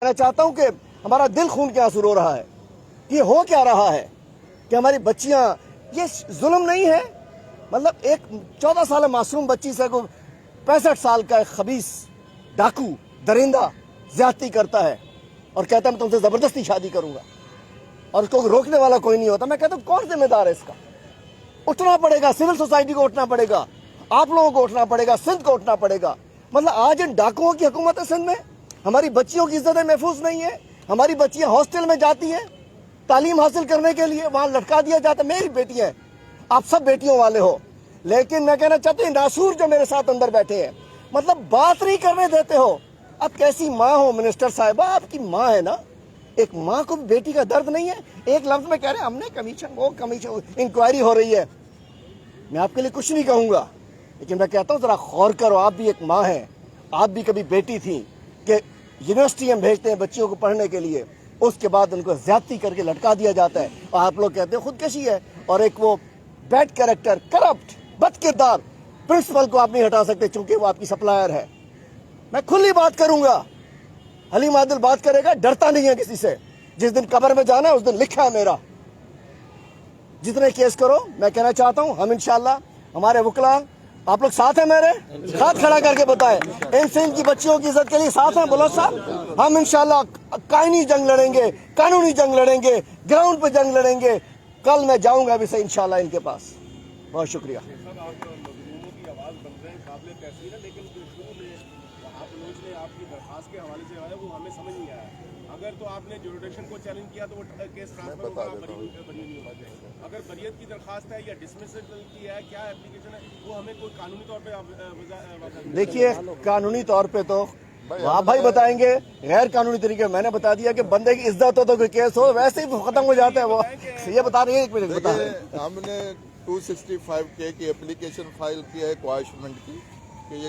میں چاہتا ہوں کہ ہمارا دل خون کے آنسو رو رہا ہے کہ ہو کیا رہا ہے کہ ہماری بچیاں، یہ ظلم نہیں ہے؟ مطلب ایک 14 سال معصوم بچی سے کو 65 سال کا ایک خبیث ڈاکو درندہ زیادتی کرتا ہے اور کہتا ہے میں تم سے زبردستی شادی کروں گا، اور اس کو روکنے والا کوئی نہیں ہوتا۔ میں کہتا ہوں کون ذمہ دار ہے اس کا؟ اٹھنا پڑے گا، سول سوسائٹی کو اٹھنا پڑے گا، آپ لوگوں کو اٹھنا پڑے گا، سندھ کو اٹھنا پڑے گا۔ مطلب آج ان ڈاکوؤں کی حکومت ہے سندھ میں، ہماری بچیوں کی عزت محفوظ نہیں ہے، ہماری بچیاں ہاسٹل میں جاتی ہیں تعلیم حاصل کرنے کے لیے، وہاں لٹکا دیا جاتا ہے۔ میری بیٹی ہے، آپ سب بیٹیوں والے ہو، لیکن میں کہنا چاہتا ہوں ناسور جو میرے ساتھ اندر بیٹھے ہیں، مطلب بات نہیں کرنے دیتے ہو۔ اب کیسی ماں ہو منسٹر صاحبہ، آپ کی ماں ہے نا، ایک ماں کو بیٹی کا درد نہیں ہے؟ ایک لفظ میں کہہ رہے ہیں ہم نے کمیشن، وہ کمیشن انکوائری ہو رہی ہے۔ میں آپ کے لیے کچھ نہیں کہوں گا، لیکن میں کہتا ہوں ذرا غور کرو، آپ بھی ایک ماں ہیں، آپ بھی کبھی بیٹی تھی کہ یونیورسٹی ہم بھیجتے ہیں بچیوں کو پڑھنے کے لیے، اس کے بعد ان کو زیادتی کر کے لٹکا دیا جاتا ہے، اور آپ لوگ کہتے ہیں خودکشی ہے۔ اور ایک وہ بیڈ کیریکٹر، کرپٹ، بد کردار پرنسپل کو آپ نہیں ہٹا سکتے چونکہ وہ آپ کی سپلائر ہے۔ میں کھلی بات کروں گا، حلیم عادل بات کرے گا، ڈرتا نہیں ہے کسی سے۔ جس دن قبر میں جانا ہے اس دن لکھا ہے میرا، جتنے کیس کرو۔ میں کہنا چاہتا ہوں ہم انشاءاللہ، ہمارے وکلا، آپ لوگ ساتھ ہیں میرے؟ ہاتھ کھڑا کر کے بتائیں ان سندھ کی بچیوں کی عزت کے لیے ساتھ ہیں؟ بلوچ صاحب، ہم انشاءاللہ قائنی جنگ لڑیں گے، قانونی جنگ لڑیں گے، گراؤنڈ پہ جنگ لڑیں گے۔ کل میں جاؤں گا بھی سے انشاءاللہ ان کے پاس۔ بہت شکریہ۔ اگر تو آپ نے جوریڈکشن کو چیلنج کیا تو وہ کیس ٹرانسفر ہوگا، بری نہیں ہوگا۔ اگر بریت کی درخواست ہے یا ڈسمسل کی ہے، کیا اپلیکیشن ہے، وہ ہمیں کوئی قانونی طور پہ دیکھیے قانونی طور پہ تو آپ بھائی بتائیں گے، غیر قانونی طریقے میں نے بتا دیا کہ بندے کی عزت ہو تو کوئی کیس ہو ویسے ہی ختم ہو جاتا ہے۔ وہ یہ بتا رہی ہے، ایک منٹ بتا رہے ہیں، ہم نے 265K کی اپلیکیشن فائل کیا ہے کوائشمنٹ کی کہ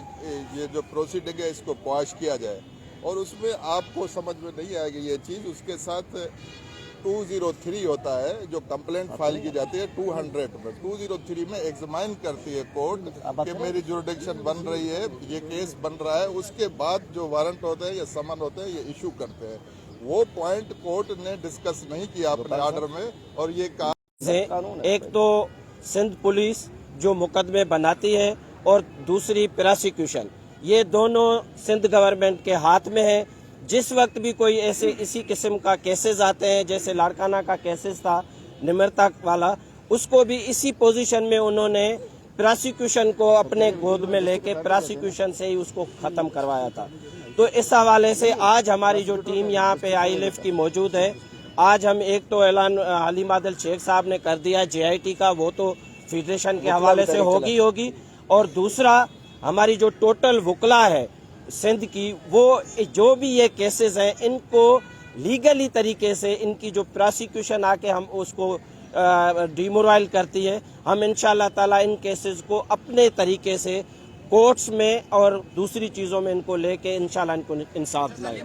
یہ جو پروسیڈنگ ہے اس کو کوائش کیا جائے، اور اس میں آپ کو سمجھ میں نہیں آئے گی یہ چیز۔ اس کے ساتھ 203 ہوتا ہے جو کمپلینٹ فائل کی جاتی ہے 200 میں، 203 میں ایگزامائن کرتی ہے کورٹ کہ میری جوریڈکشن بن رہی ہے، یہ کیس بن رہا ہے، اس کے بعد جو وارنٹ ہوتے ہیں یا سمن ہوتے ہیں یہ ایشو کرتے ہیں۔ وہ پوائنٹ کورٹ نے ڈسکس نہیں کیا اپنے آرڈر میں، اور یہ کہا ایک تو سندھ پولیس جو مقدمے بناتی ہے اور دوسری پراسیکیوشن، یہ دونوں سندھ گورنمنٹ کے ہاتھ میں ہے۔ جس وقت بھی کوئی ایسے اسی قسم کا کیسز آتے ہیں، جیسے لاڑکانہ کا کیسز تھا نمرتا والا، اس کو بھی اسی پوزیشن میں انہوں نے پراسیکیوشن کو اپنے گود میں لے کے پراسیکیوشن سے ہی اس کو ختم کروایا تھا۔ تو اس حوالے سے آج ہماری جو ٹیم یہاں پہ آئی لیف کی موجود ہے، آج ہم ایک تو اعلان حلیم عادل شیخ صاحب نے کر دیا JIT کا، وہ تو فیڈریشن کے حوالے سے ہوگی، اور دوسرا ہماری جو ٹوٹل وکلا ہے سندھ کی، وہ جو بھی یہ کیسز ہیں ان کو لیگلی طریقے سے ان کی جو پراسیکیوشن آ کے ہم اس کو ڈیمورائل کرتی ہے، ہم انشاءاللہ تعالی ان کیسز کو اپنے طریقے سے کورٹس میں اور دوسری چیزوں میں ان کو لے کے انشاءاللہ ان کو انصاف دلائیں گے۔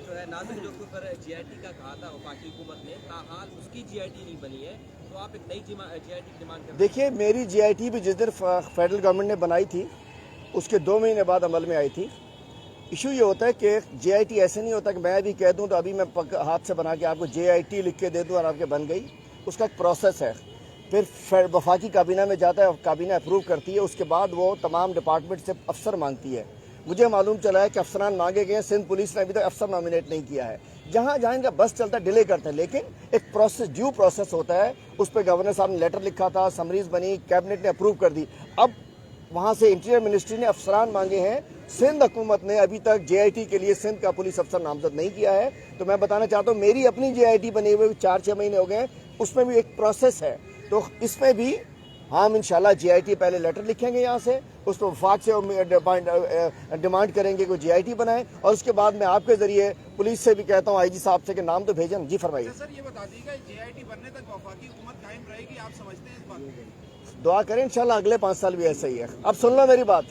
جو ہے نازک جو پر JIT کا کہا تھا وفاقی حکومت نے، تاحال اس کی JIT نہیں بنی ہے، تو آپ ایک نئی JIT ڈیمانڈ کرتے ہیں؟ دیکھیے میری JIT بھی جس دن فیڈرل گورنمنٹ نے بنائی تھی اس کے 2 مہینے بعد عمل میں آئی تھی۔ ایشو یہ ہوتا ہے کہ JIT ایسے نہیں ہوتا کہ میں بھی کہہ دوں تو ابھی میں ہاتھ سے بنا کے آپ کو JIT لکھ کے دے دوں اور آپ کے بن گئی۔ اس کا ایک پروسیس ہے، پھر وفاقی کابینہ میں جاتا ہے، کابینہ اپروو کرتی ہے، اس کے بعد وہ تمام ڈپارٹمنٹ سے افسر مانگتی ہے۔ مجھے معلوم چلا ہے کہ افسران مانگے گئے ہیں، سندھ پولیس نے ابھی تک افسر نامینیٹ نہیں کیا ہے۔ جہاں ان کا بس چلتا ہے ڈیلے کرتے ہیں، لیکن ایک پروسیس، ڈیو پروسیس ہوتا ہے، اس پہ گورنر صاحب نے لیٹر لکھا تھا، سمریز بنی، کیبنٹ نے اپروو کر دی۔ اب وہاں سے انٹیریئر منسٹری نے افسران مانگے ہیں، سندھ حکومت نے ابھی تک JIT کے لیے سندھ کا پولیس افسر نامزد نہیں کیا ہے۔ تو میں بتانا چاہتا ہوں میری اپنی JIT بنی ہوئے 4-6 مہینے ہو گئے، اس میں بھی ایک پروسیس ہے، تو اس میں بھی ہم انشاءاللہ JIT پہلے لیٹر لکھیں گے یہاں سے، اس کو وفاق سے ڈیمانڈ کریں گے کہ JIT بنائیں، اور اس کے بعد میں آپ کے ذریعے پولیس سے بھی کہتا ہوں IG صاحب سے کہ نام تو بھیجیں۔ جی فرمائیے سر، یہ بتا دیجیے کہ JIT بننے تک وفاقی حکومت قائم رہے گی، آپ سمجھتے ہیں اس بات کو؟ دعا کریں انشاءاللہ اگلے 5 سال بھی ایسا ہی ہے۔ اب سن لو میری بات،